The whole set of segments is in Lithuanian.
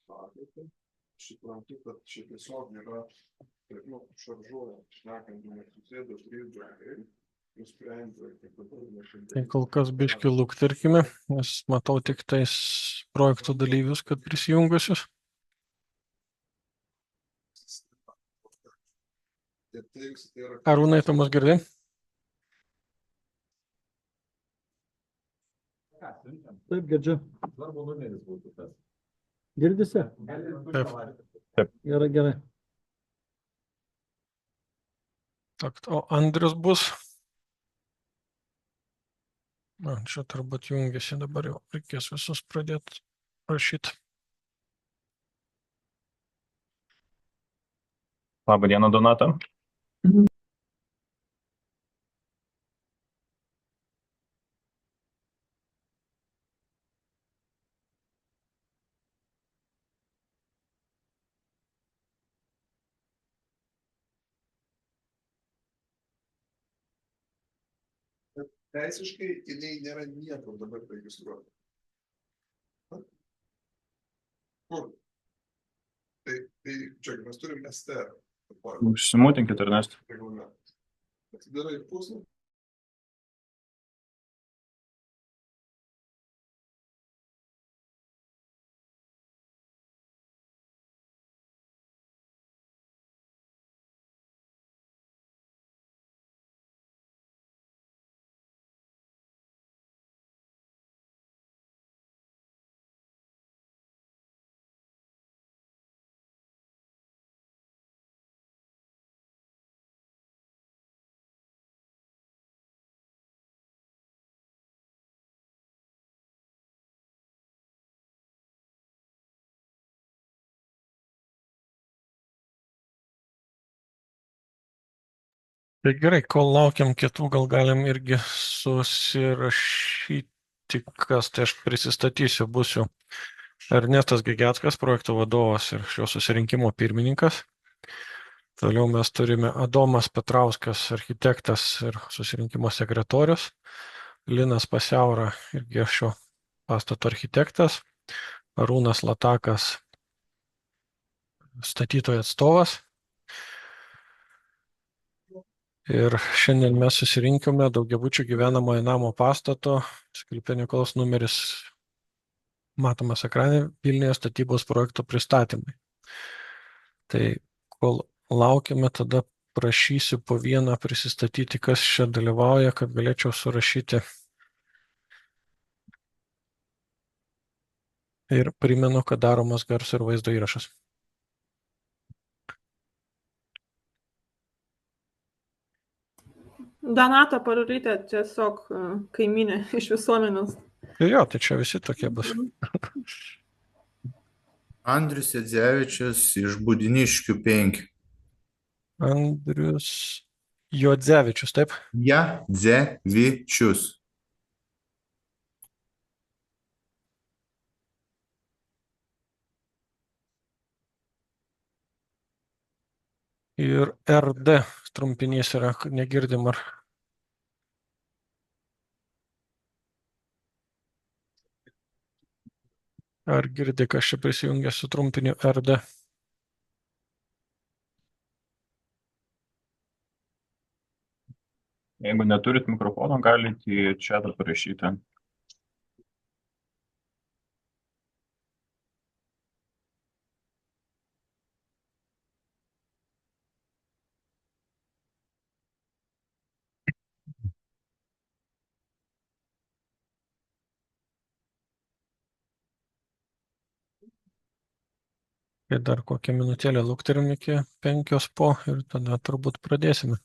ateitį, suprantu, kad čia tiesiog yra, šaržuojant, šnekant, susėdo 3 draugai, nusprendė, kad dabar nešimtai. Tai kol kas biškį lukterkime, nes matau tik tais projektų dalyvius, kad prisijungusius. Arūnai, tu mus girdi? Taip, girdžiu. Svarbu numeris būtų tas. Girdisi? Taip. Gerai. O Andrius bus? Čia turbūt jungiasi dabar jau. Reikės visus pradėti rašyti. Labą dieną, Donata. Teisiškai jinai nėra niekur dabar registruota. Kur? Tai čia mes turim STR. Užsimutinkit, Ernestai. Atidarai puslapį. Tai gerai, kol laukiam kitų, gal galim irgi susirašyti, kas, tai aš prisistatysiu, būsiu Ernestas Gegeckas, projekto vadovas ir šio susirinkimo pirmininkas. Toliau mes turime Adomas Petrauskas, architektas ir susirinkimo sekretorius, Linas Pasiaura, irgi šio pastato architektas, Arūnas Latakas, statytojų atstovas. Ir šiandien mes susirinkome daugiabučių gyvenamojo namo pastato, sklype Nikolos numeris matomas ekrane, Vilniuje statybos projekto pristatymai. Tai kol laukiame, tada prašysiu po vieną prisistatyti, kas čia dalyvauja, kad galėčiau surašyti. Ir primenu, kad daromas garso ir vaizdo įrašas. Donata Parulytė, tiesiog kaimynė iš visuomenės. Jo, tai čia visi tokie bus. Andrius Jadzevičius iš Budiniškių 5. Andrius Jodzevičius, taip? Jadzevičius. Ir RD trumpinys yra, negirdim ar. Ar girdi, kas čia prisijungia su trumpiniu RD? Jeigu neturit mikrofono, galite į chatą parašyti. Ir dar kokią minutėlę lukterim iki 5 po ir tada turbūt pradėsime.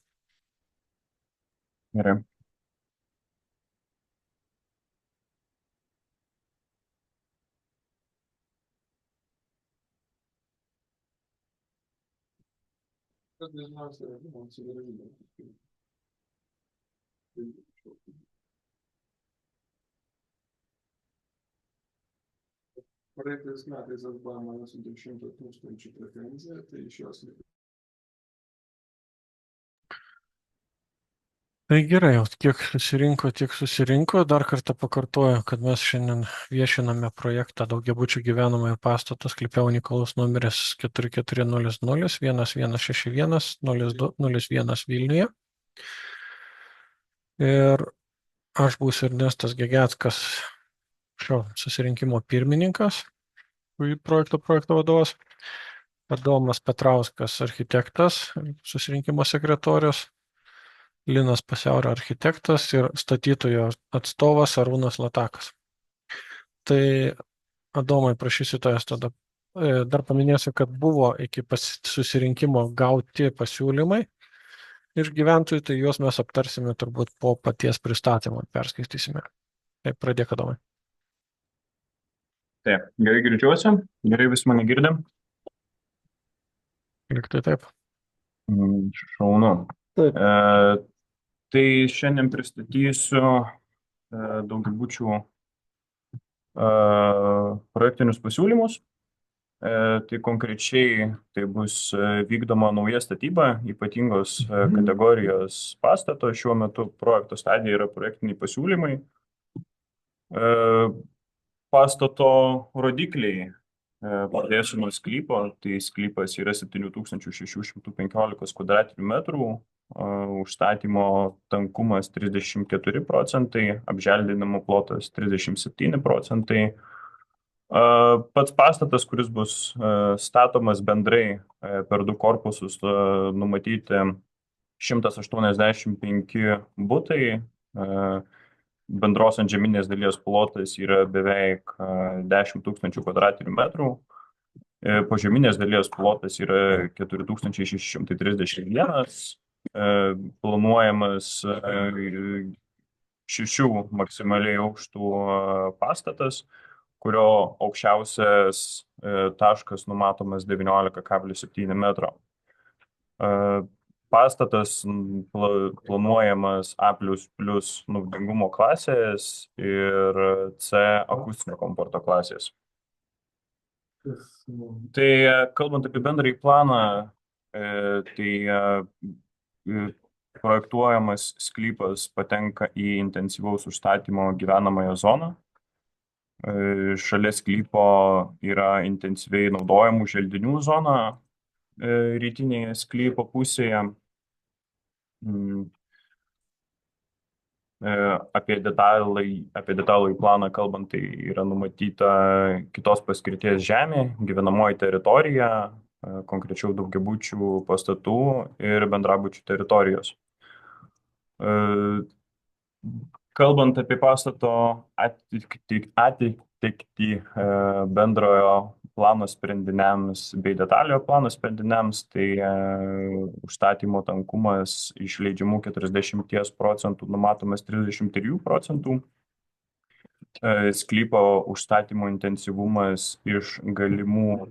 Gerai. Kas dažniausiai yra atsidarinimo. Praeitais metais buvo mano su 200 000 pretenzija, tai iš jos. Tai gerai, jau kiek susirinko, tiek susirinko. Dar kartą pakartoju, kad mes šiandien viešiname projektą daugiabučių gyvenamojo pastato sklype unikalus numeris 4400 1161 0201 Vilniuje. Ir aš būsiu Ernestas Gegeckas, šio susirinkimo pirmininkas, projekto vadovas, Adomas Petrauskas, architektas, susirinkimo sekretorius, Linas Pasiaurio, architektas ir statytojo atstovas Arūnas Latakas. Tai Adomai, prašysiu tavęs tada. Dar paminėsiu, kad buvo iki susirinkimo gauti pasiūlymai iš gyventojų, tai juos mes aptarsime turbūt po paties pristatymo, perskaitysime. Taip, pradėk, Adomai. Taip, gerai girdžiuosi, gerai vis mane girdim. Liktai taip. Šaunu. Taip. Tai šiandien pristatysiu daugiabučių projektinius pasiūlymus. Tai konkrečiai tai bus vykdoma nauja statyba, ypatingos kategorijos pastato. Šiuo metu projekto stadija yra projektiniai pasiūlymai. Pastato rodikliai, pradėsiu nuo sklypo, tai sklypas yra 7615 kvadratinių metrų, užstatymo tankumas 34%, apželdinimo plotas 37%. Pats pastatas, kuris bus statomas bendrai per 2 korpusus, numatyti 185 butai, bendros antžeminės dalies plotas yra beveik 10 000 kvadratinių metrų, požeminės dalies plotas yra 4631, planuojamas 6 maksimaliai aukštų pastatas, kurio aukščiausias taškas numatomas 19,7 metro. Pastatas planuojamas A++ naudingumo klasės ir C akustinio komforto klasės. Tai kalbant apie bendrąjį planą, tai projektuojamas sklypas patenka į intensyvaus užstatymo gyvenamąją zoną. Šalia sklypo yra intensyviai naudojamų želdinių zona rytinėje sklypo pusėje. Apie detalųjį planą kalbant, tai yra numatyta kitos paskirties žemė, gyvenamoji teritorija, konkrečiau daugiabučių pastatų ir bendrabučių teritorijos. Kalbant apie pastato atitikti bendrojo plano sprendiniams bei detaliojo plano sprendiniams, tai užstatymo tankumas iš leidžiamų 40% numatomas 33%, sklypo užstatymo intensyvumas iš galimų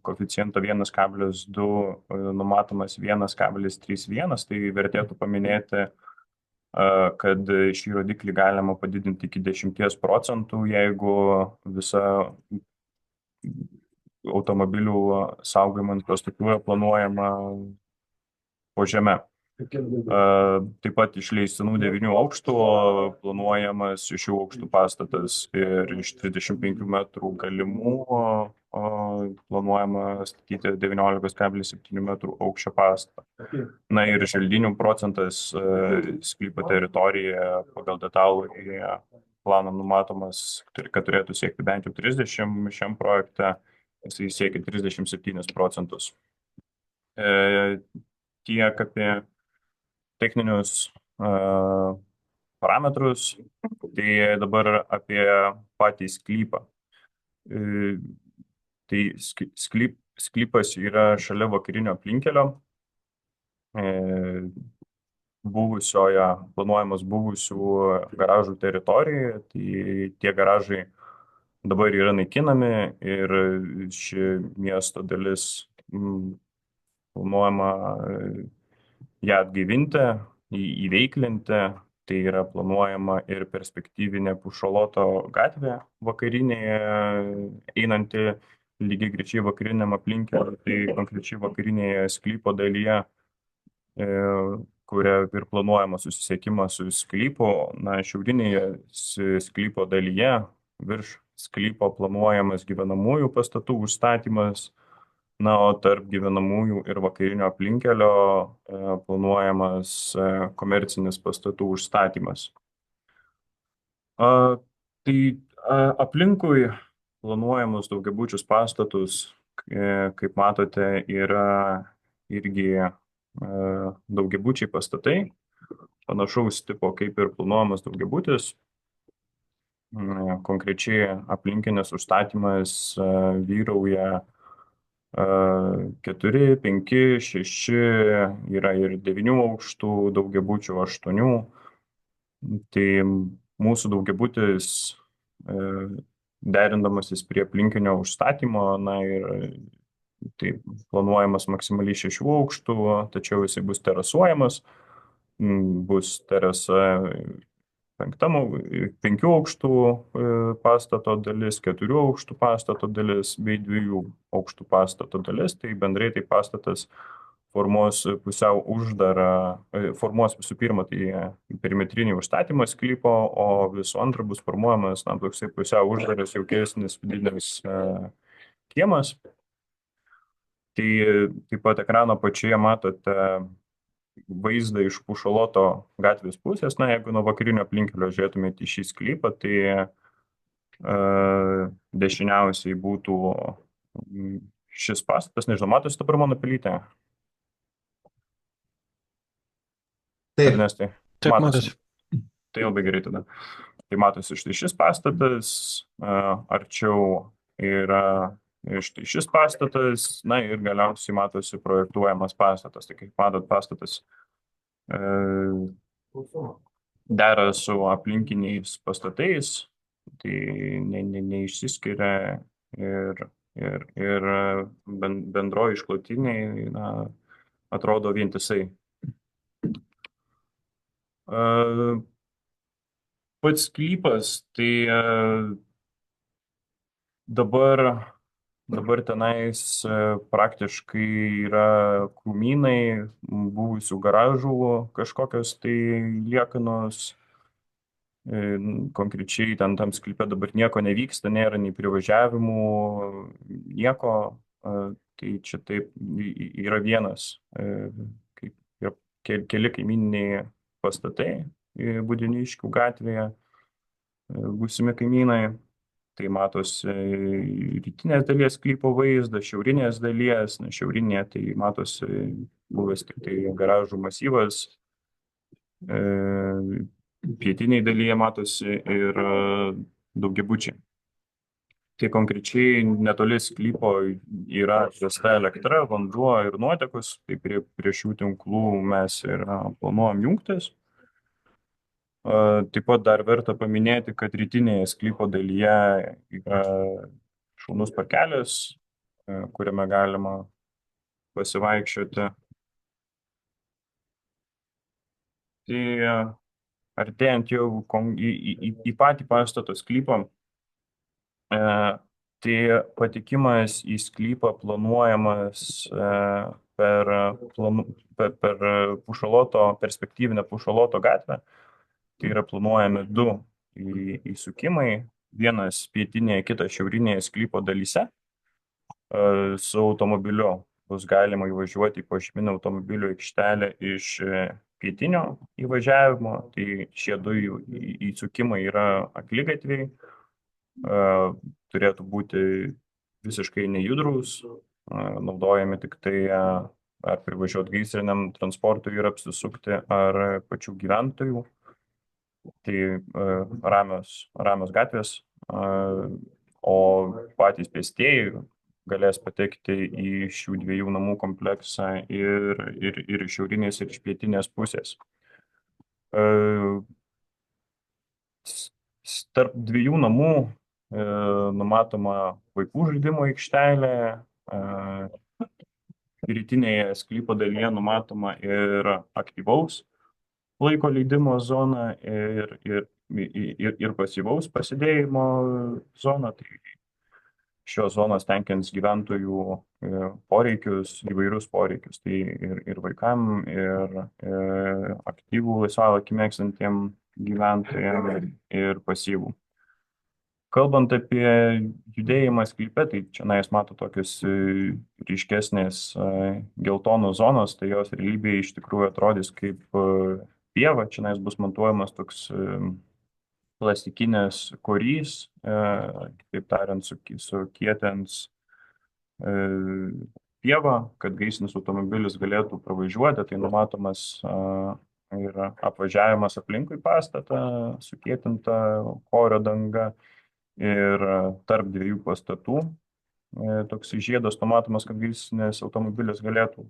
koeficiento 1,2 numatomas 1,31, tai vertėtų paminėti, kad šį rodiklį galima padidinti iki 10%, jeigu visa automobilių saugojimo infrastruktūra planuojama po žeme. Taip pat iš leistinų 9 aukštų planuojamas 6 aukštų pastatas ir iš 35 metrų galimų planuojama statyti 19,7 metrų aukščio pastatą. Na ir želdinių procentas sklypo teritorijoje pagal detalų planą numatomas, kad turėtų siekti bent jau 30 šiam projekte, jisai siekia 37%. Tiek apie techninius parametrus, tai dabar apie patį sklypą. Tai sklypas yra šalia vakarinio aplinkelio, planuojamas buvusių garažų teritorijoje, tai tie garažai dabar yra naikinami ir ši miesto dalis planuojama ją atgaivinti, įveiklinti. Tai yra planuojama ir perspektyvinė Pušaloto gatvė vakarinėje, einanti lygiai grečiai vakariniam aplinkeliui, tai konkrečiai vakarinėje sklypo dalyje, kuria ir planuojamas susisiekimas su sklypu. Na, šiaurinėje sklypo dalyje virš sklypo planuojamas gyvenamųjų pastatų užstatymas, na, o tarp gyvenamųjų ir vakarinio aplinkelio planuojamas komercinis pastatų užstatymas. Tai aplinkui planuojamus daugiabučius pastatus, kaip matote, yra irgi daugiabučiai pastatai, panašaus tipo kaip ir planuojamas daugiabutis. Konkrečiai aplinkinis užstatymas vyrauja 4, 5, 6, yra ir 9 aukštų daugiabučių, 8. Tai mūsų daugiabutis derindamasis prie aplinkinio užstatymo, na ir tai planuojamas maksimaliai 6 aukštų, tačiau jisai bus terasuojamas, bus terasa 5 aukštų pastato dalis, 4 aukštų pastato dalis bei 2 aukštų pastato dalis. Tai bendrai tai pastatas formuos pusiau uždarą, formuos visų pirma tai perimetrinį užstatymą sklypo, o visų antra bus formuojamas toksai pusiau uždaras jaukesnis vidinis kiemas. Tai taip pat ekrano pačioje matote vaizdą iš Pušaloto gatvės pusės. Na, jeigu nuo vakarinio aplinkelio žiūrėtumėte į šį sklypą, tai dešiniausiai būtų šis pastatas. Nežinau, matosi dabar mano pelytė? Taip. Ernestai? Taip, matosi. Tai labai gerai tada. Tai matosi štai šis pastatas, arčiau yra štai šis pastatas, na ir galiausiai matosi projektuojamas pastatas. Tai kaip matot, pastatas dera su aplinkiniais pastatais, tai neišsiskiria ir bendroji išklotiniai, na, atrodo vientisai. Pats sklypas, tai dabar tenais praktiškai yra krūmynai, buvusių garažų kažkokios tai liekanos. Konkrečiai ten tam sklype dabar nieko nevyksta, nėra nei privažiavimų, nieko. Tai čia taip yra vienas, kaip keli kaimyniniai pastatai Budeniškių gatvėje, būsimi kaimynai. Tai matosi rytinės dalies sklypo vaizdas, šiaurinės dalies, na, šiaurinėje tai matosi buvęs tik tai garažų masyvas, pietiniai dalyje matosi ir daugiabučiai. Tai konkrečiai netoli sklypo yra tiesta elektra, vanduo ir nuotekos, tai prie šių tinklų mes ir planuojam jungtis. Taip pat dar verta paminėti, kad rytinėje sklypo dalyje yra šaunus parkelis, kuriame galima pasivaikščioti. Tai artėjant jau į patį pastato sklypą, tai patikimas į sklypą planuojamas per Pušaloto, perspektyvinę Pušaloto gatvę. Tai yra planuojami 2 įsukimai, vienas pietinėje, kitas šiaurinėje sklypo dalyse. Su automobiliu bus galima įvažiuoti į požeminę automobilių aikštelę iš pietinio įvažiavimo. Tai šie 2 įsukimai yra akligatviai, turėtų būti visiškai nejudrūs, naudojami tik tai ar privažiuoti gaisriniam transportui ir apsisukti, ar pačių gyventojų. Tai ramios gatvės, o patys pėstieji galės patekti į šių 2 namų kompleksą ir iš šiaurinės ir iš pietinės pusės. Tarp 2 namų numatoma vaikų žaidimo aikštelė, rytinėje sklypo dalyje numatoma ir aktyvaus laiko leidimo zona ir pasyvaus pasidėjimo zona. Tai šios zonos tenkins gyventojų poreikius, įvairius poreikius. Tai ir vaikam, ir aktyvų laisvalaikį mėgstantiem gyventojam, ir pasyvų. Kalbant apie judėjimą sklype, tai čia mato tokius ryškesnės geltonos zonos, tai jos realybėje iš tikrųjų atrodys kaip pieva. Čia bus montuojamas toks plastikinis korys, taip tariant, sukietins pievą, kad gaisrinis automobilis galėtų pravažiuoti. Tai numatomas ir apvažiavimas aplinkui pastatą, sukietinta korio danga. Ir tarp dviejų pastatų toks žiedas numatomas, kad gaisrinis automobilis galėtų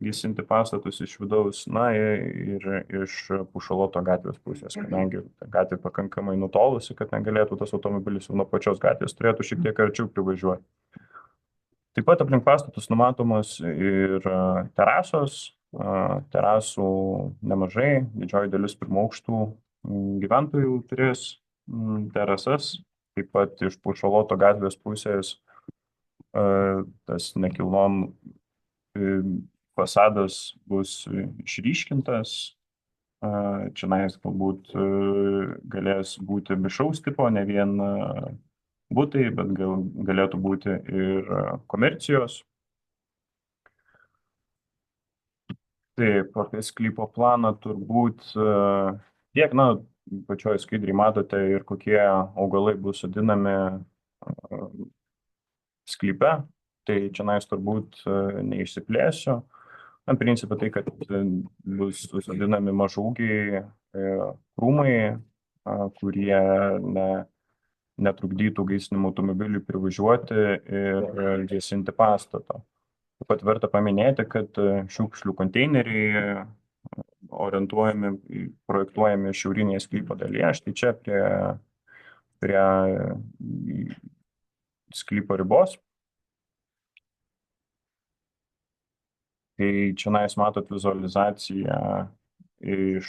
gesinti pastatus iš vidaus, ir iš Pušaloto gatvės pusės, kadangi gatvė pakankamai nutolusi, kad negalėtų tas automobilis jau nuo pačios gatvės, turėtų šiek tiek arčiau privažiuoti. Taip pat aplink pastatus numatomos ir terasos, terasų nemažai, didžioji dalis pirmų aukštų gyventojų turės terasas. Taip pat iš Pušaloto gatvės pusės tas nekilnojamų fasadas bus išryškintas. Čia galbūt galės būti mišraus tipo, ne vien butai, bet galėtų būti ir komercijos. Taip, apie sklypo planą turbūt tiek, pačioj skaidriai matote ir kokie augalai bus sodinami sklype, tai čia turbūt neišsiplėsiu. Principą tai, kad bus sodinami mažūgiai krūmai, kurie netrukdytų gaisriniam automobiliui privažiuoti ir gesinti pastatą. Taip pat verta paminėti, kad šiukšlių konteineriai projektuojami šiaurinėje sklypo dalyje, štai čia prie sklypo ribos. Tai čia matot vizualizaciją iš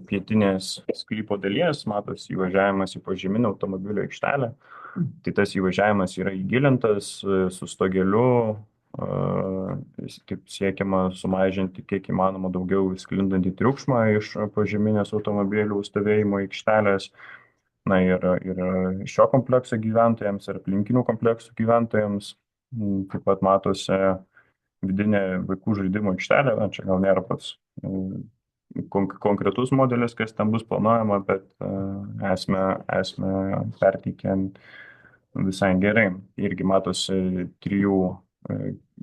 pietinės sklypo dalies, matosi įvažiavimas į požeminę automobilio aikštelę. Tai tas įvažiavimas yra įgilintas su stogeliu, taip siekiama sumažinti kiek įmanoma daugiau sklindantį triukšmą iš požeminės automobilių stovėjimo aikštelės. Ir šio komplekso gyventojams ir aplinkinių kompleksų gyventojams. Taip pat matosi vidinė vaikų žaidimo aikštelė. Čia gal nėra pats konkretus modelis, kas ten bus planuojama, bet esmę perteikiant visai gerai. Irgi matosi 3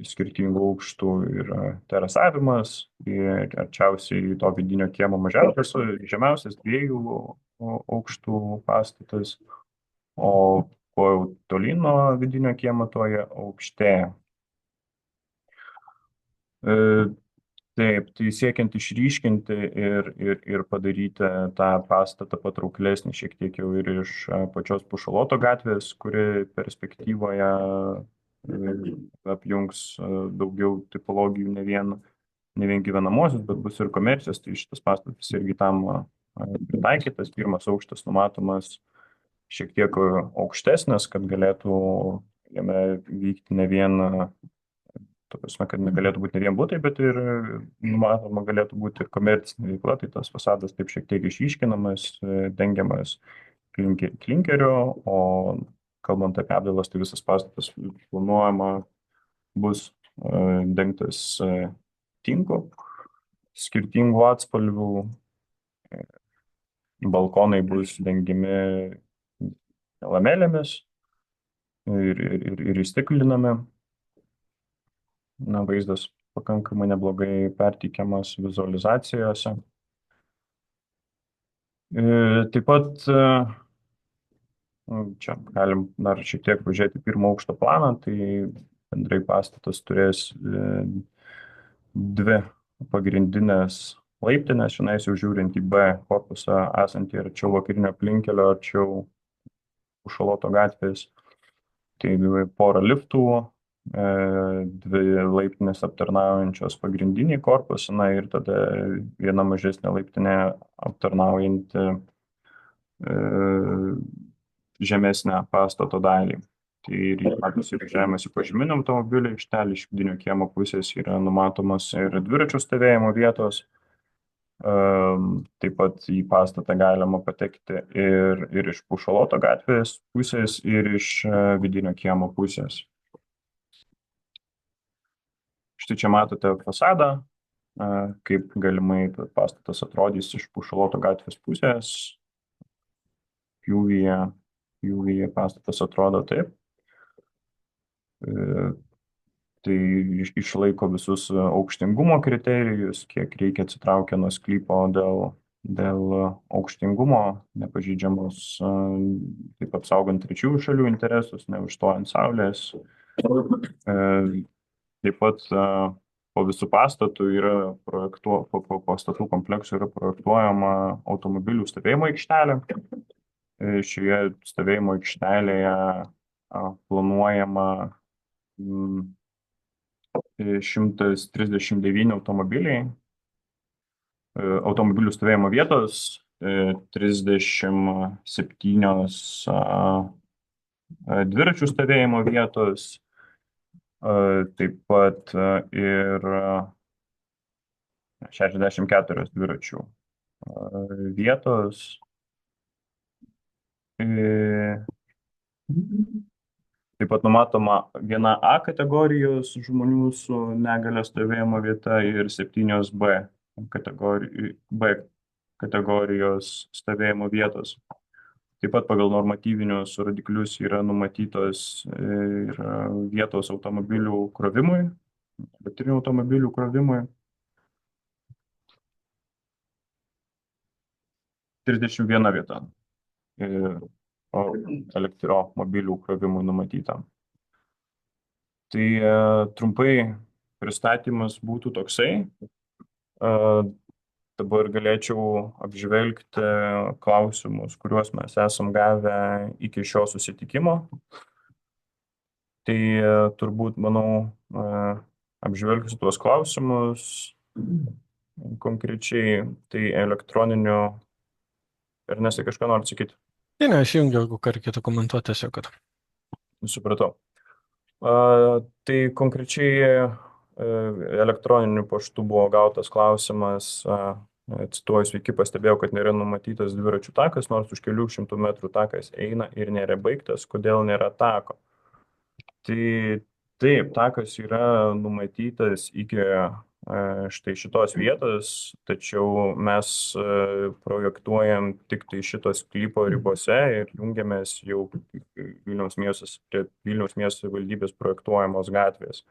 skirtingų aukštų ir terasavimas, ir arčiausiai to vidinio kiemo mažiausias, žemiausias 2 aukštų pastatas, o kuo jau tolyn nuo vidinio kiemo, toje aukštėja. Taip, tai siekiant išryškinti ir padaryti tą pastatą patrauklesnį šiek tiek jau ir iš pačios Pušaloto gatvės, kuri perspektyvoje apjungs daugiau tipologijų, ne vien gyvenamosius, bet bus ir komercijos. Tai šitas pastatas irgi tam pritaikytas. 1 aukštas numatomas šiek tiek aukštesnis, kad galėtų jame vykti ne vien, kad negalėtų būti ne vien butai, bet ir numatoma galėtų būti ir komercinė veikla. Tai tas fasadas taip šiek tiek išryškinamas, dengiamas klinkeriu, o kalbant apie apdailas, tai visas pastatas planuojama bus dengtas tinku, skirtingų atspalvių, balkonai bus dengiami lamelėmis ir įstiklinami. Vaizdas pakankamai neblogai perteikiamas vizualizacijose. Taip pat čia galim dar šiek tiek pažiūrėti 1 aukšto planą, tai bendrai pastatas turės 2 pagrindinės laiptinės, šiandien jau žiūrint į B korpusą esantį arčiau vakarinio aplinkelio, arčiau Pušaloto gatvės. Tai 2 liftų, 2 laiptinės aptarnaujančios pagrindinį korpusą, ir tada 1 mažesnė laiptinė aptarnaujanti žemesnę pastato dalį. Tai matosi įvažiavimas į požeminį automobilių aikštelę, iš vidinio kiemo pusės yra numatomos ir dviračių stovėjimo vietos. Taip pat į pastatą galima patekti ir iš Pušaloto gatvės pusės, ir iš vidinio kiemo pusės. Štai čia matote fasadą, kaip galimai pastatas atrodys iš Pušaloto gatvės pusės. Pjūvyje pastatas atrodo taip. Tai išlaiko visus aukštingumo kriterijus, kiek reikia atsitraukę nuo sklypo dėl aukštingumo, nepažeidžiamos, taip apsaugant trečiųjų šalių interesus, neužstojant saulės. Taip pat po visų pastatų po pastatų kompleksų yra projektuojama automobilių stovėjimo aikštelė. Šioje stovėjimo aikštelėje planuojama 139 automobilių stovėjimo vietos, 37 dviračių stovėjimo vietos, taip pat ir 64 dviračių vietos. Taip pat numatoma viena A kategorijos žmonių su negalia stovėjimo vieta ir 7 B kategorijos stovėjimo vietos. Taip pat pagal normatyvinius rodiklius yra numatytos ir vietos automobilių krovimui, elektrinių automobilių krovimui. 31 vieta elektromobilių krovimui numatyta. Tai trumpai pristatymas būtų toksai. Dabar galėčiau apžvelgti klausimus, kuriuos mes esam gavę iki šio susitikimo. Tai turbūt, manau, apžvelgsiu tuos klausimus konkrečiai. Tai elektroniniu. Ernestai, kažką nori atsakyti? Ne, įsijungiau, jeigu ką reikėtų komentuoti tiesiog, kad. Supratau. Tai konkrečiai elektroniniu paštu buvo gautas klausimas, cituoju, sveiki, pastebėjau, kad nėra numatytas dviračių takas, nors už kelių šimtų metrų takas eina ir nėra baigtas, kodėl nėra tako. Tai taip, takas yra numatytas iki štai šitos vietos, tačiau mes projektuojam tik tai šitos sklypo ribose ir jungiamės jau Vilniaus miesto valdybės projektuojamos gatvės.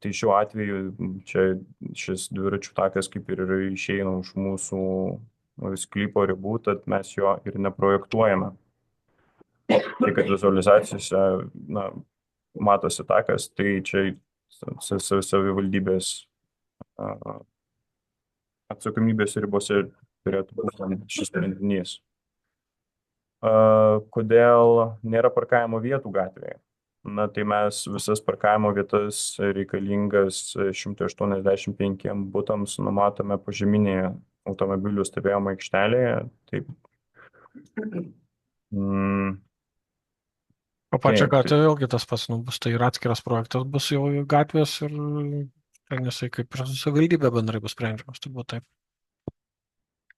Tai šiuo atveju čia šis dviračių takas kaip ir išeina už mūsų sklypo ribų, tad mes jo ir neprojektuojame. Tai kad vizualizacijose matosi takas, tai čia savivaldybės atsakomybės ribose turėtų būti šis sprendinys. Kodėl nėra parkavimo vietų gatvėje? Tai mes visas parkavimo vietas reikalingas 185 butams numatome požeminėje automobilių stovėjimo aikštelėje. Taip. O pačią gatvę vėlgi tas pats bus, tai ir atskiras projektas bus jau gatvės ir nesai kaip ir savivaldybė bendrai bus sprendžiamas, turbūt taip.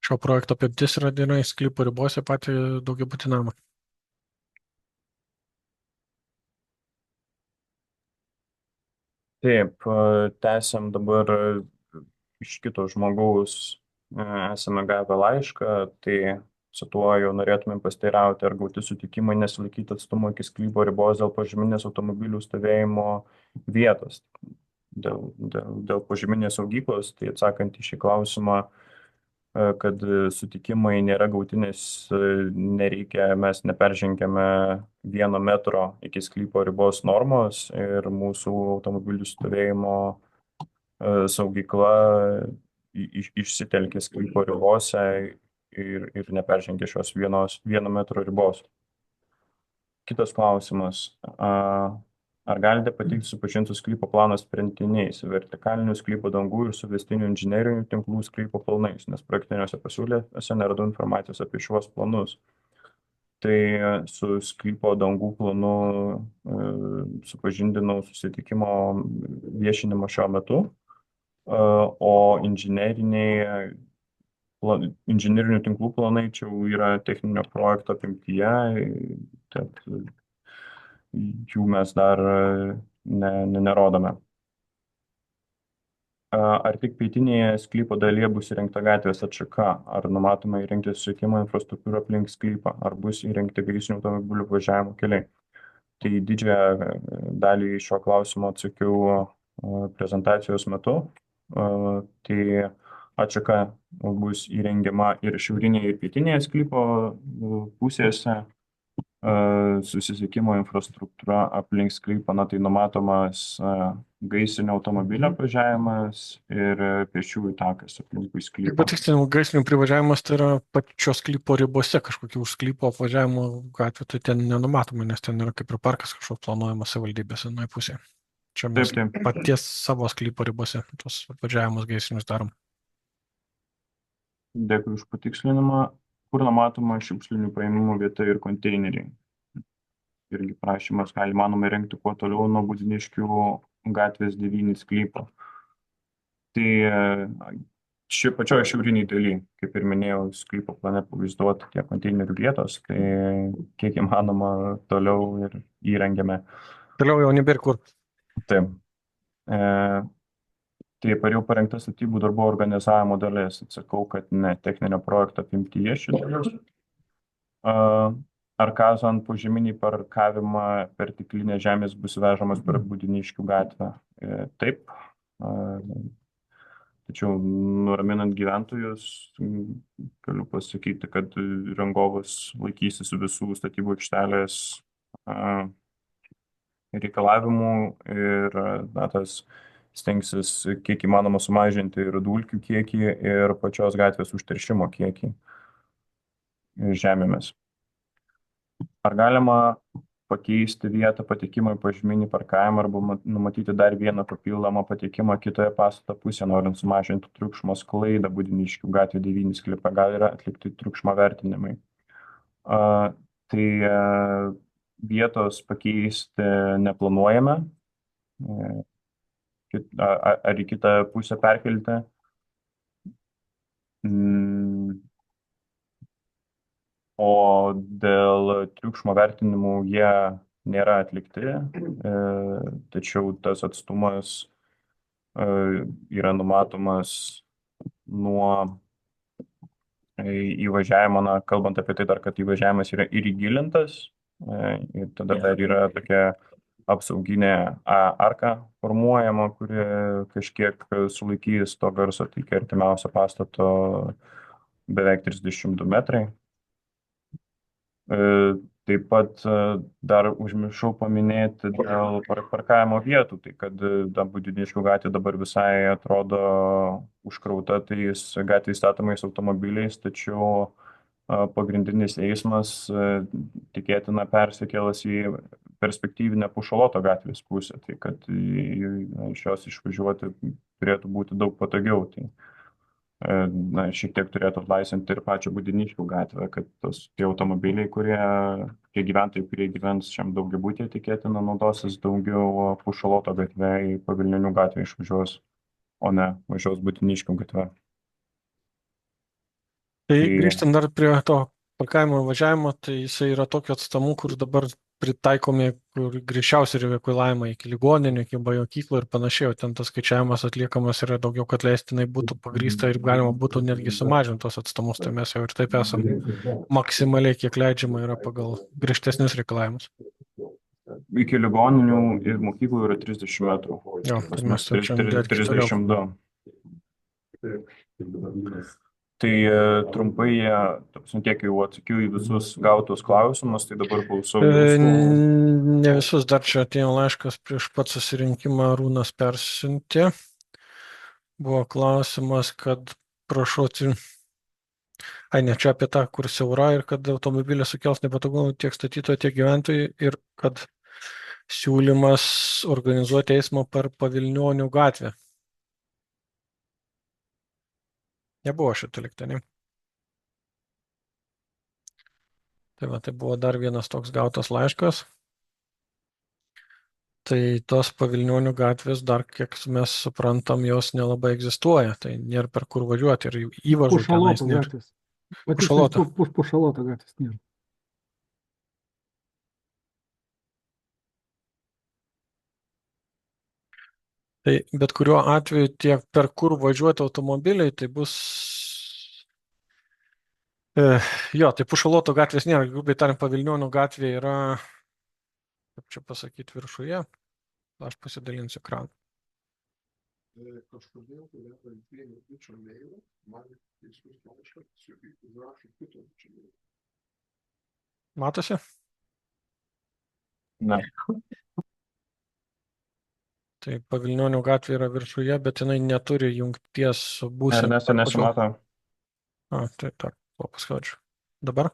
Šio projekto apimtis yra dienai sklypo ribose patį daugiabutį namą. Taip, tęsiam dabar iš kito žmogaus esame gavę laišką, tai cituoju, norėtumėm pasteirauti, ar gauti sutikimai nesilaikyti atstumo iki sklypo ribos dėl požeminės automobilių stovėjimo vietos. Dėl požeminės saugyklos, tai atsakant į šį klausimą, kad sutikimai nėra gauti, nes mes neperžengiame 1 metro iki sklypo ribos normos ir mūsų automobilių stovėjimo saugykla išsitelkė sklypo ribose ir neperžengė šios 1 metro ribos. Kitas klausimas. Ar galite pateikti supažintų sklypo plano sprendiniais, vertikalinių sklypo dangų ir suvestinių inžinerinių tinklų sklypo planais, nes projektiniuose pasiūlymuose neradau informacijos apie šiuos planus. tai su sklypo dangų planu supažindinau susitikimo viešinimo šiuo metu, o inžinerinių tinklų planai čia jau yra techninio projekto apimtyje, tad jų mes dar nerodome. Ar tik pietinėje sklypo dalyje bus įrengta gatvės atšaka, ar numatoma įrengti susisiekimo infrastruktūrą aplink sklypą, ar bus įrengti gaisrinių automobilių važiavimo keliai. Tai didžiąją dalį šio klausimo atsakiau prezentacijos metu. Tai atšaka bus įrengiama ir šiaurinėje ir pietinėje sklypo pusėse. Susisiekimo infrastruktūra aplink sklypą, tai numatomas gaisrinio automobilio važiavimas ir pėsčiųjų takas aplinkui sklypą. Patikslinimų gaisrinių privažiavimas tai yra pačios sklypo ribose, kažkokių už sklypo apvažiavimo gatvių, tai ten nenumatoma, nes ten yra kaip ir parkas kažkoks planuojamas savivaldybės vienoje pusėje. Čia mes Taip. paties savo sklypo ribose tos apvažiavimus gaisrinius darom. Dėkui už patikslinimą. Kur numatoma šiukšlinių paėmimo vieta ir konteineriai. Irgi prašymas, gal įmanoma įrengti kuo toliau nuo Budiniškių gatvės 9 sklypo. Tai pačioje šiauriniai daly, kaip ir minėjau, sklypo plane pavaizduoti tie konteinerių vietos, tai kiek įmanoma toliau ir įrengiame. Toliau jau nebėr kur. Taip. Taip, ar jau parengta statybų darbo organizavimo dalis? Atsakau, kad ne, techninio projekto apimtyje ši dalis. Ar kazant požeminį parkavimą perteklinės žemės bus vežamas per Budiniškių gatvę? Taip. Tačiau nuraminant gyventojus, galiu pasakyti, kad rangovas laikysis visų statybų aikštelės reikalavimų ir tas stengsis kiek įmanoma sumažinti ir dulkių kiekį ir pačios gatvės užteršimo kiekį žemėmis. Ar galima pakeisti vietą patekimo į požeminį parkavimą arba numatyti dar vieną papildomą patekimą kitoje pastato pusėje, norint sumažinti triukšmo sklaidą Budiniškių gatvė 9 sklype, gal yra atlikti triukšmo vertinimai? Tai vietos pakeisti neplanuojame. Ar į kitą pusę perkelti. O dėl triukšmo vertinimų jie nėra atlikti, tačiau tas atstumas yra numatomas nuo įvažiavimo, kalbant apie tai dar, kad įvažiavimas yra ir įgilintas, ir tada dar yra tokia apsauginė arka formuojama, kuri kažkiek sulaikys to garso, tai iki artimiausio pastato beveik 32 metrai. Taip pat dar užmiršau paminėti dėl parkavimo vietų, tai kad Budiniškių gatvė dabar visai atrodo užkrauta tais gatvėje statomais automobiliais, tačiau pagrindinis eismas tikėtina persikėlas į perspektyvinę Pušaloto gatvės pusę, tai kad iš jos išvažiuoti turėtų būti daug patogiau. Tai, šiek tiek turėtų atlaisvinti ir pačią Budiniškių gatvę, kad tie automobiliai, tie gyventojai, kurie gyvens šiam daugiabutyje, tikėtina naudosis daugiau Pušaloto gatvę į Pavilnių gatvę išvažiuos, o ne važiuos Budiniškių gatvę. Tai grįžtant dar prie to parkavimo ir važiavimo, tai jisai yra tokiu atstumu, kur dabar pritaikomi, kur greičiausiai evakuavimai iki ligoninių, iki mokyklų ir panašiai, o ten tas skaičiavimas atliekamas yra daugiau, kad leistinai būtų pagrįsta ir galima būtų netgi sumažinti tos atstumus, tai mes jau ir taip esam maksimaliai, kiek leidžiama yra pagal griežtesnius reikalavimus. Iki ligoninių ir mokyklų yra 30 metrų. Jo, tai mes jau čia 32. Tai trumpai, tiek jau atsakiau į visus gautus klausimus, tai dabar klausau jūsų. Ne visus, dar čia atėjo laiškas prieš pat susirinkimą, Arūnas persiuntė. Buvo klausimas, kad prašau, ne čia apie tą, kur siaura ir kad automobilis sukels nepatogumų tiek statytojų, tiek gyventojų ir kad siūlymas organizuoti eismą per Pavilnionių gatvę. Nebuvo šito likta, ne? Tai va, tai buvo dar vienas toks gautas laiškas. Tai tos Pavilnionių gatvės dar, kiek mes suprantam, jos nelabai egzistuoja. Tai nėra per kur važiuoti ir įvažų tenais Pušaloto nėra. gatvės. Patiksliai, Pušaloto. Pušaloto gatvės nėra. Tai bet kuriuo atveju tie, per kur važiuoti automobiliai, tai bus... Jo, tai Pušaloto gatvės nėra. Grubiai tariant, Pavilnionių gatvė yra, kaip čia pasakyti, viršuje. Aš pasidalinsiu ekraną. Kažkodėl turėtų vieno bičio meilą, man teisus laiškas, užrašo kito bičio meilą. Matosi? Ne. Tai Pavilnionių gatvė yra viršuje, bet jinai neturi jungties su būsena. Ernesto nesimato. Tai dar, po paskaudžiu. Dabar?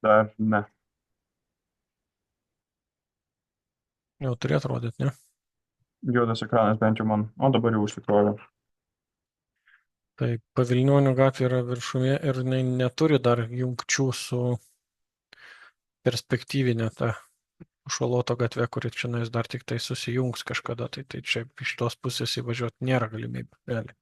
Dar ne. Jau turėtų rodyti, ne? Juodas ekranas bent jau man. O dabar jau užsikrovė. Tai Pavilnionių gatvė yra viršuje ir jinai neturi dar jungčių su perspektyvinė ta Pušaloto gatvė, kuri čia dar tik tai susijungs kažkada. Tai čia iš tos pusės įvažiuoti nėra galimybė. Realiai.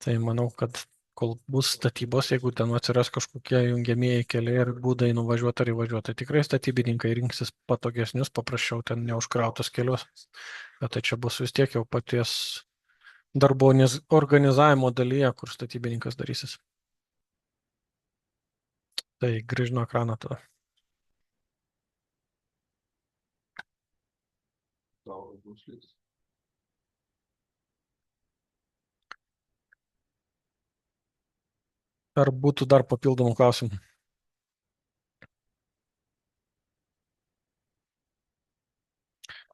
Tai manau, kad kol bus statybos, jeigu ten atsiras kažkokie jungiamieji keliai ir būdai nuvažiuoti ar įvažiuoti, tai tikrai statybininkai rinksis patogesnius, paprasčiau ten neužkrautus kelius. Bet tai čia bus vis tiek jau paties darbo organizavimo dalyje, kur statybininkas darysis. Tai grįžnu ekraną tada. Tau bus liks. Ar būtų dar papildomų klausimų?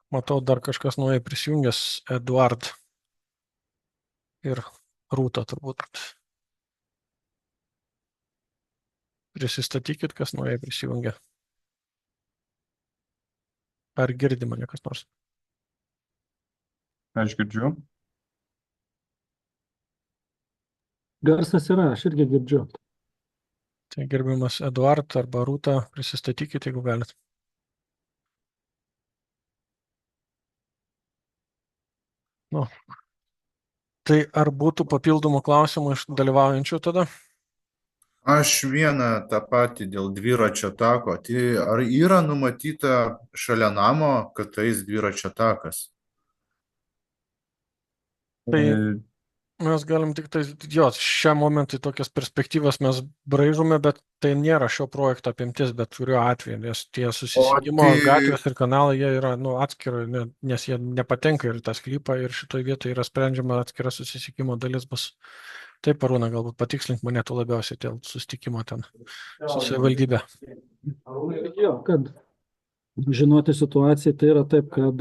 Matau, dar kažkas naujai prisijungęs, Eduard ir Rūta turbūt. Prisistatykit, kas naujai prisijungia. Ar girdi mane kas nors? Aš girdžiu. Garsas yra, aš irgi girdžiu. Tai gerbiamas Eduard arba Rūta, prisistatykit, jeigu galit. Nu. Tai ar būtų papildomų klausimų iš dalyvaujančių tada? Aš vieną tą patį dėl dviračio tako. Tai ar yra numatyta šalia namo, kad tai dviračio takas? Tai mes galim tik tai, šiam momentui tokias perspektyvas mes braižome, bet tai nėra šio projekto apimtis, bet kuriuo atveju, nes tie susisiekimo gatvės ir kanalai, jie yra atskiri, nes jie nepatenka ir tą sklypą ir šitoj vietoje yra sprendžiama atskira susisiekimo dalis bus. Taip, Arūna, galbūt patikslink mane tu labiausiai dėl susitikimo ten su savivaldybė. Jo, kad žinoti situaciją, tai yra taip, kad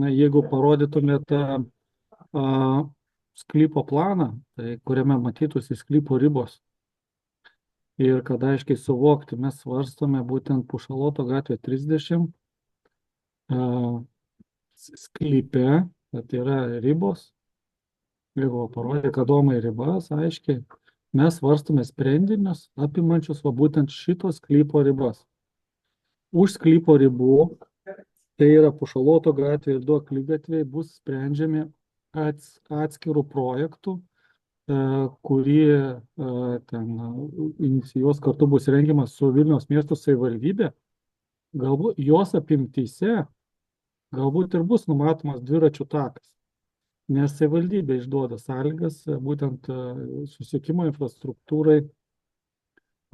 jeigu parodytumėte sklypo planą, tai kuriame matytųsi sklypo ribos. Ir kad aiškiai suvokti, mes svarstome būtent Pušaloto gatvė 30 sklype, kad yra ribos. Jeigu parodė, kad domai ribas, aiškiai, mes svarstome sprendinius apimančius būtent šitos sklypo ribas. Už sklypo ribų, tai yra Pušaloto gatvė ir 2 akligatviai, bus sprendžiami atskirų projektų, kurie ten inicijuos kartu bus rengiamas su Vilniaus miesto savivaldybė. Galbūt jos apimtyse galbūt ir bus numatomas dviračių takas, nes savivaldybė išduoda sąlygas būtent susisiekimo infrastruktūrai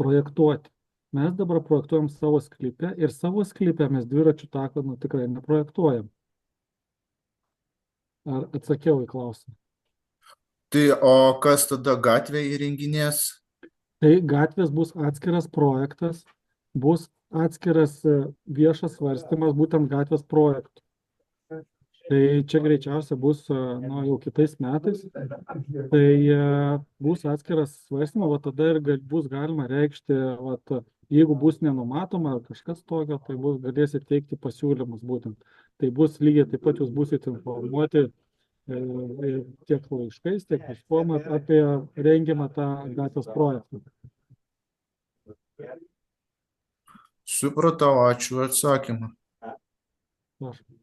projektuoti. Mes dabar projektuojam savo sklype ir savo sklype mes dviračių taką tikrai neprojektuojam. Ar atsakiau į klausimą? Tai o kas tada gatvę įrenginės? Tai gatvės bus atskiras projektas, bus atskiras viešas svarstymas būtent gatvės projektų. Tai čia greičiausia bus jau kitais metais. Tai bus atskiras svarstymas, tada ir bus galima reikšti, jeigu bus nenumatoma ar kažkas tokio, tai galėsit teikti pasiūlymus būtent. Tai bus lygiai taip pat jūs būsite informuoti ir tiek laiškais, tiek viskuom apie rengiamą tą gatvės projektą. Supratau, ačiū atsakymą. Prašom.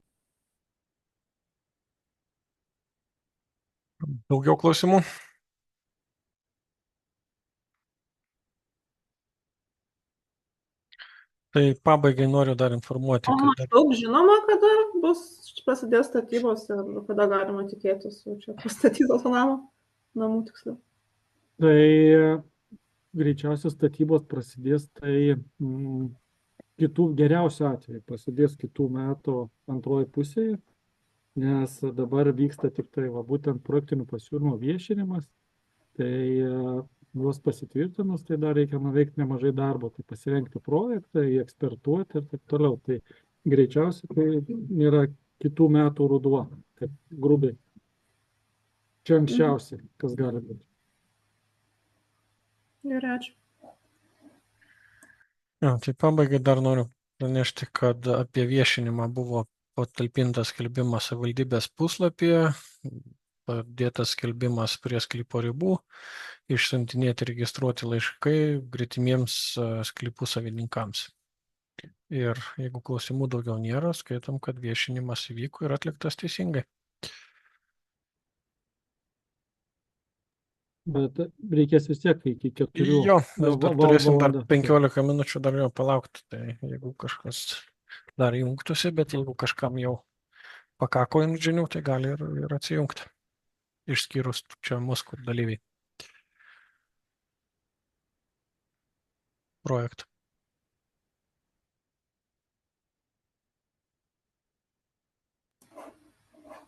Daugiau klausimų? Tai pabaigai noriu dar informuoti, O kad dar maždaug žinoma, kada prasidės statybos ir kada galima tikėtis jau čia pastatyto to namų tiksliau. Tai greičiausiai statybos prasidės geriausiu atveju prasidės kitų metų antroji pusėje, nes dabar vyksta tik tai būtent projektinių pasiūlymų viešinimas, tai juos pasitvirtinus, tai dar reikia nuveikti nemažai darbo, tai pasirengti projektą, jį ekspertuoti ir taip toliau. Tai greičiausiai tai yra kitų metų ruduo, taip grubiai. Čia anksčiausiai, kas gali būti. Gerai, ačiū. tai pabaigai dar noriu pranešti, kad apie viešinimą buvo patalpintas skelbimas savivaldybės puslapyje, padėtas skelbimas prie sklypo ribų, išsiuntinėti registruoti laiškai gretimiems sklypų savininkams. Ir jeigu klausimų daugiau nėra, skaitom, kad viešinimas įvyko ir atliktas teisingai. Bet reikės vis tiek iki 4 Jo, mes dar turėsim dar valandą. 15 minučių dar jo palaukti, tai jeigu kažkas dar jungtųsi, bet jeigu kažkam jau pakako žinių, tai gali ir atsijungti, išskyrus čia mus, kur dalyviai projektų.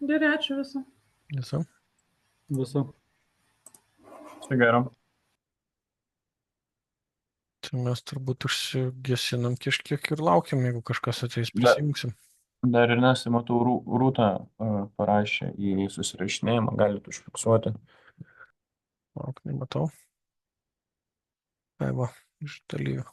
Gerai, ačiū visą. Visą. Visą. Tai gerai. Tai mes turbūt užsigesinam kažkiek ir laukiam, jeigu kažkas ateis, prisijungsim. Dar ir matau, Rūta parašė į susirašinėjimą, galite užfiksuoti. Lauk, nematau. Va, iš dalyvių.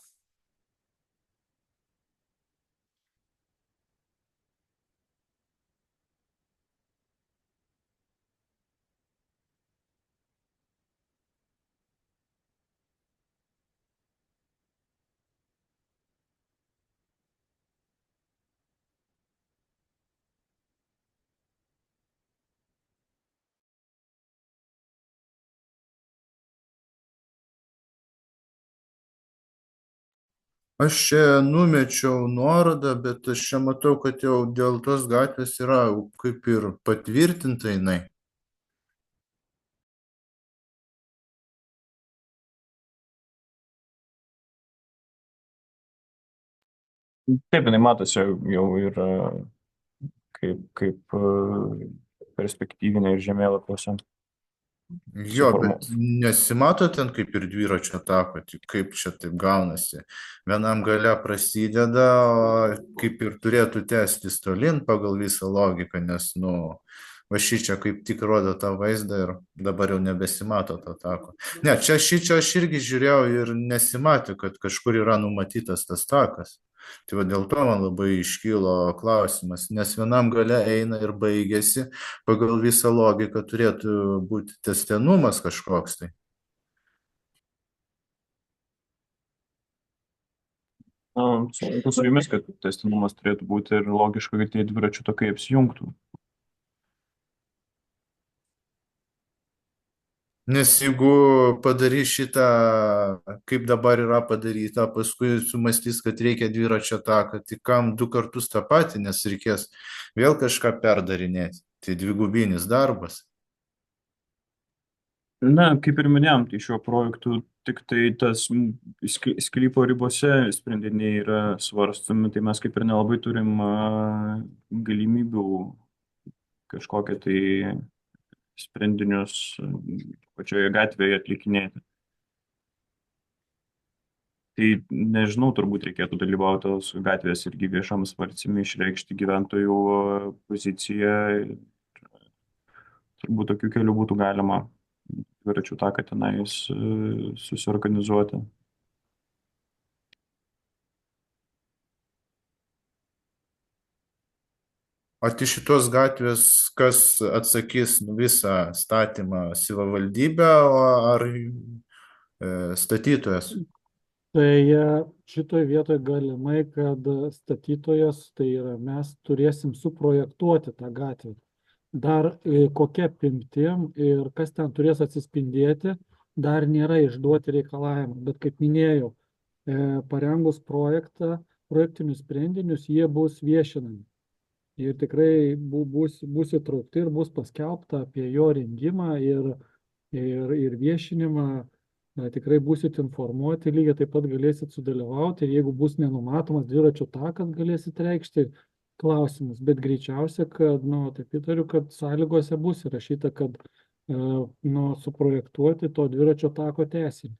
Aš čia numečiau nuorodą, bet aš čia matau, kad jau dėl tos gatvės yra kaip ir patvirtinta jinai. Taip, jinai matosi jau ir kaip perspektyvinė ir žemėlapiuose. Jo, bet nesimato ten kaip ir dviračio tako, tik kaip čia taip gaunasi. Vienam gale prasideda, o kaip ir turėtų tęstis tolyn pagal visą logiką, nes, va šičia kaip tik rodo tą vaizdą ir dabar jau nebesimato to tako. Ne, šičia aš irgi žiūrėjau ir nesimatė, kad kažkur yra numatytas tas takas. Tai va dėl to man labai iškilo klausimas, nes vienam gale eina ir baigėsi, pagal visą logiką turėtų būti tęstinumas kažkoks tai. Sutinku su jumis, kad tęstinumas turėtų būti ir logiška, kad tie dviračių takai apsijungtų. Nes jeigu padarys šitą, kaip dabar yra padaryta, paskui sumastys, kad reikia dviračio taką, tai kam 2 kartus tą patį, nes reikės vėl kažką perdarinėti. Tai dvigubinis darbas. Na, kaip ir minėjom, tai šiuo projektu tik tai tas sklypo ribose sprendiniai yra svarstomi, tai mes kaip ir nelabai turim galimybių kažkokią tai sprendinius pačioje gatvėje atlikinėti. Tai nežinau, turbūt reikėtų dalyvauti tos gatvės irgi viešam svarstymui, išreikšti gyventojų poziciją. Turbūt tokiu keliu būtų galima dviračių taką tenais susiorganizuoti. O tai šitos gatvės, kas atsakys visą statymą, savivaldybė ar statytojas? Tai šitoj vietoj galimai, kad statytojas, tai yra mes turėsim suprojektuoti tą gatvę. Dar kokia apimtim ir kas ten turės atsispindėti, dar nėra išduoti reikalavimai. Bet kaip minėjau, parengus projektą, projektinius sprendinius, jie bus viešinami. Ir tikrai bus įtraukti ir bus paskelbta apie jo rengimą ir viešinimą. Tikrai busit informuoti, lygiai taip pat galėsit sudalyvauti ir jeigu bus nenumatomas dviračių takas, galėsit reikšti klausimus, bet greičiausia, kad, taip įtariu, kad sąlygose bus įrašyta, kad, suprojektuoti to dviračio tako tęsinį.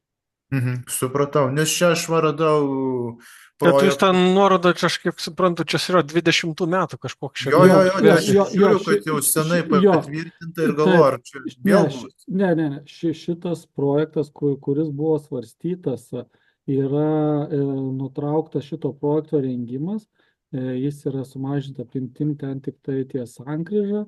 Supratau, nes čia aš radau Bet jūs projektą. ten nuorodą, čia aš kaip suprantu, čia yra 20 metų kažkoks Jo, aš jo, žiūriu, ši- kad jau senai ši- jo. patvirtinta ir galvoju, ar čia vėl bus. Ne. Šitas projektas, kuris buvo svarstytas, yra nutrauktas šito projekto rengimas. Jis yra sumažinta apimtim ten tik tai ties sankryža.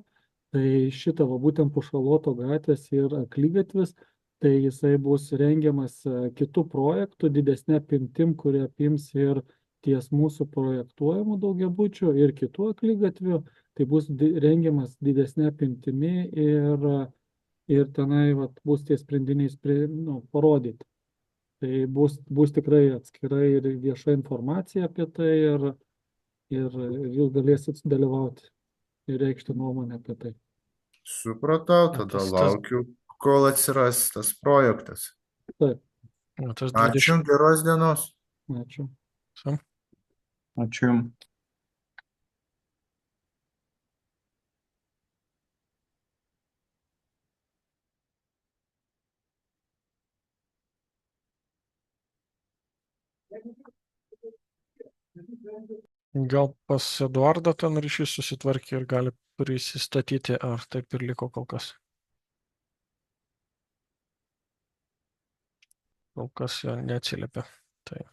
Tai šita va būtent Pušaloto gatvės ir akligatvis, tai jisai bus rengiamas kitų projektų didesnė apimtim, kurie apims ir ties mūsų projektuojamų daugiabučių ir kitų akligatvių. Tai bus rengiamas didesnė apimtimi ir tenai bus tie sprendiniai parodyti. Tai bus tikrai atskirai ir vieša informacija apie tai ir jūs galėsit dalyvauti ir reikšti nuomonę apie tai. Supratau, tada laukiu, kol atsiras tas projektas. Taip, Tas Ačiū, 20. geros dienos. ačiū. Ačiū Jums. Gal pas Eduardą ten ryšys susitvarkė ir gali prisistatyti, ar taip ir liko kol kas? Kol kas jo neatsiliepia. Tai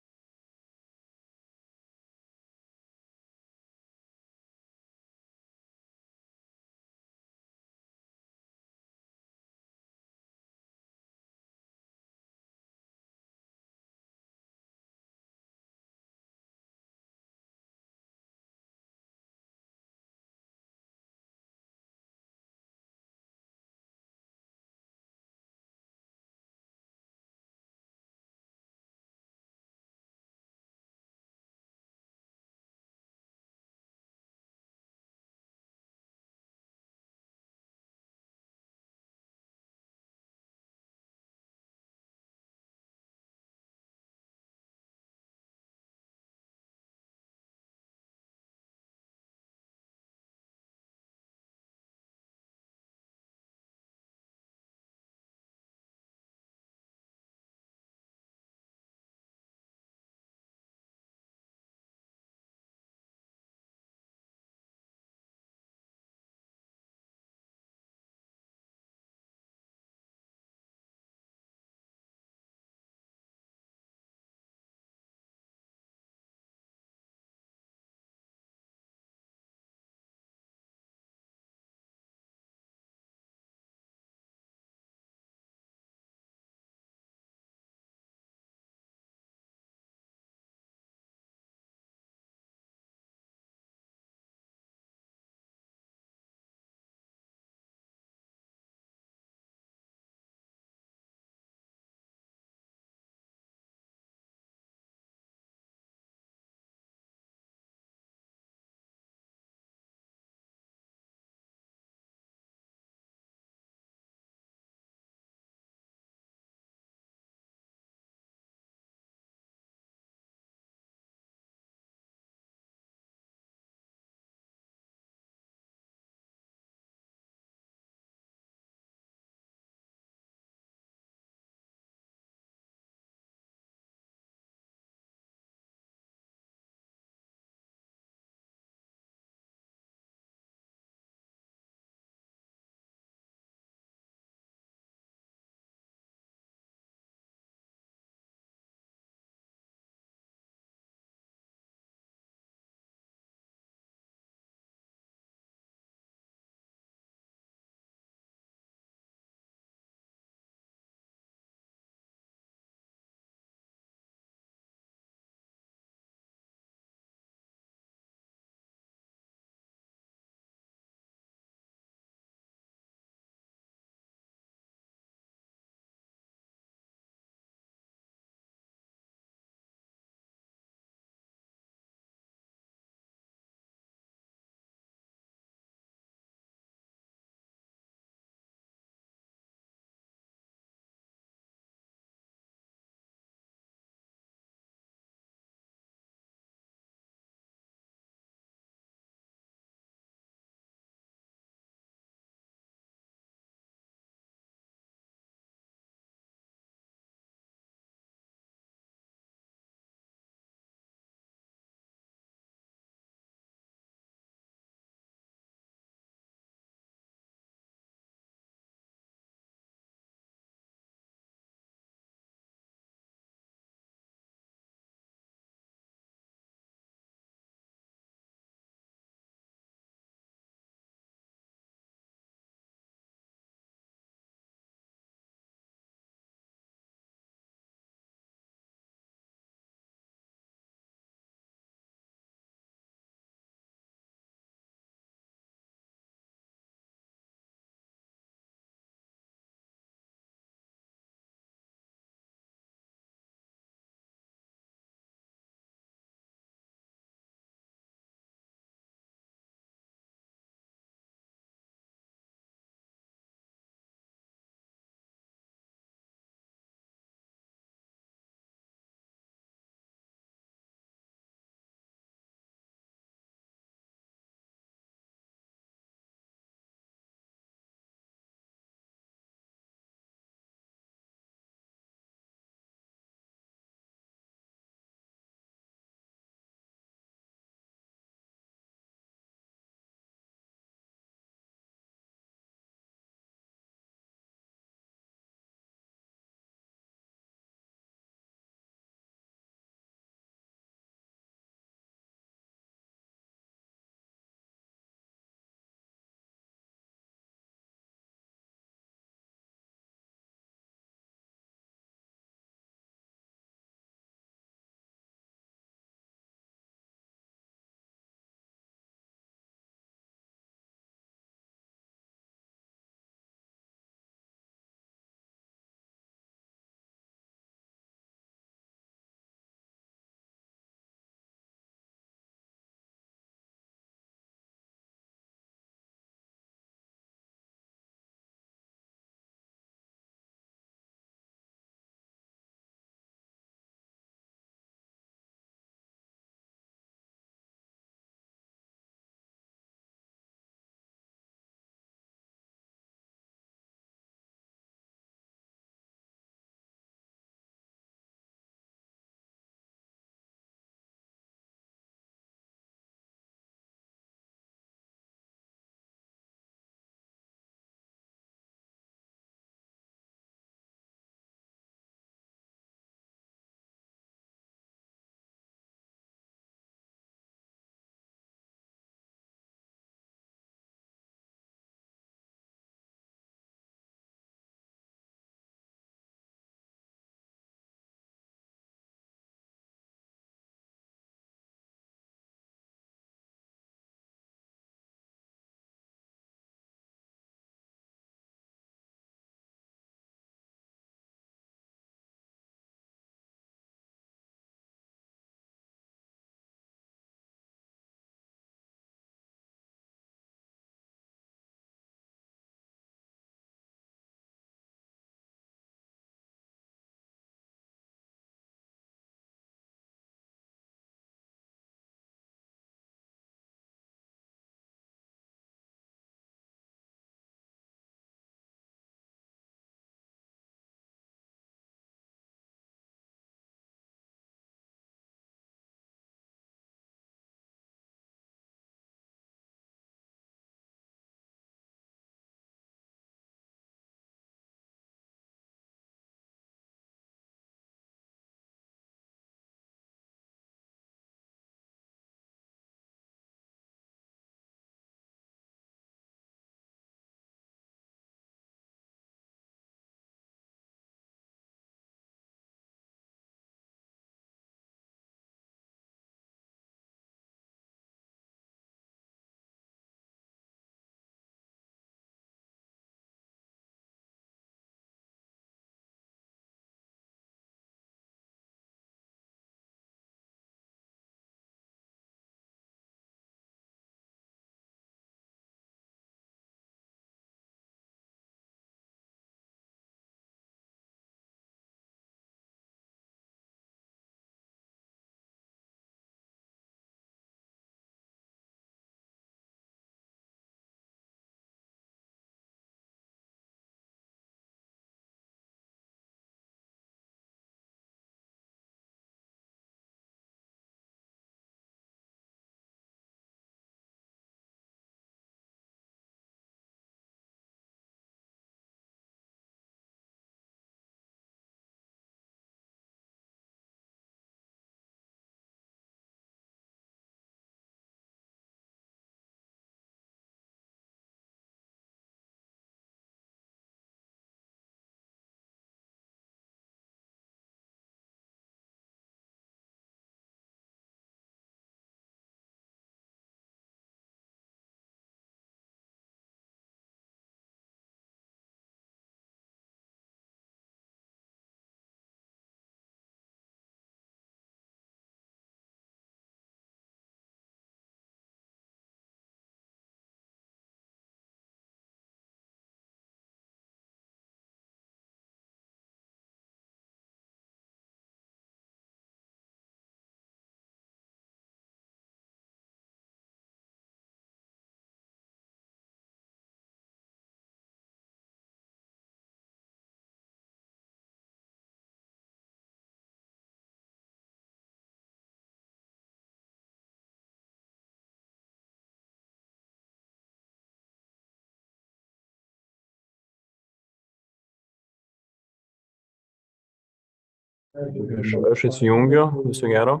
Aš atsijungiu, viso gero.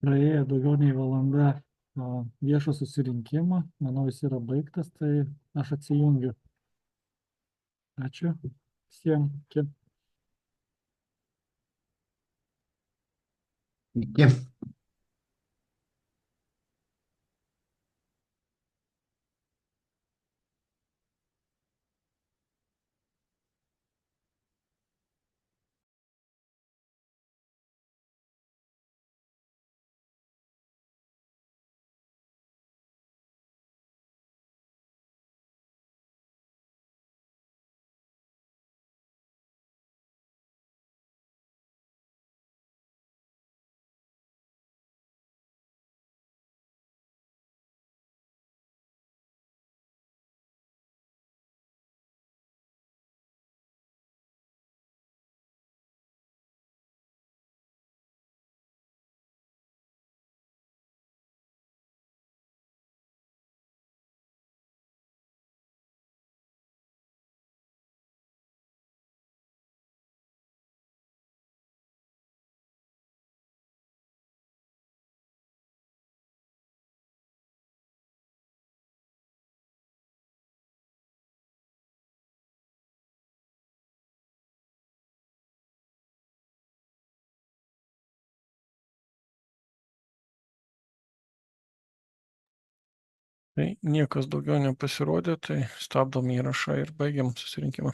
Praėjo daugiau nei valanda viešo susirinkimo. Manau, jis yra baigtas, tai aš atsijungiu. Ačiū visiems. Iki. Iki. Tai niekas daugiau nepasirodė, tai stabdom įrašą ir baigiam susirinkimą.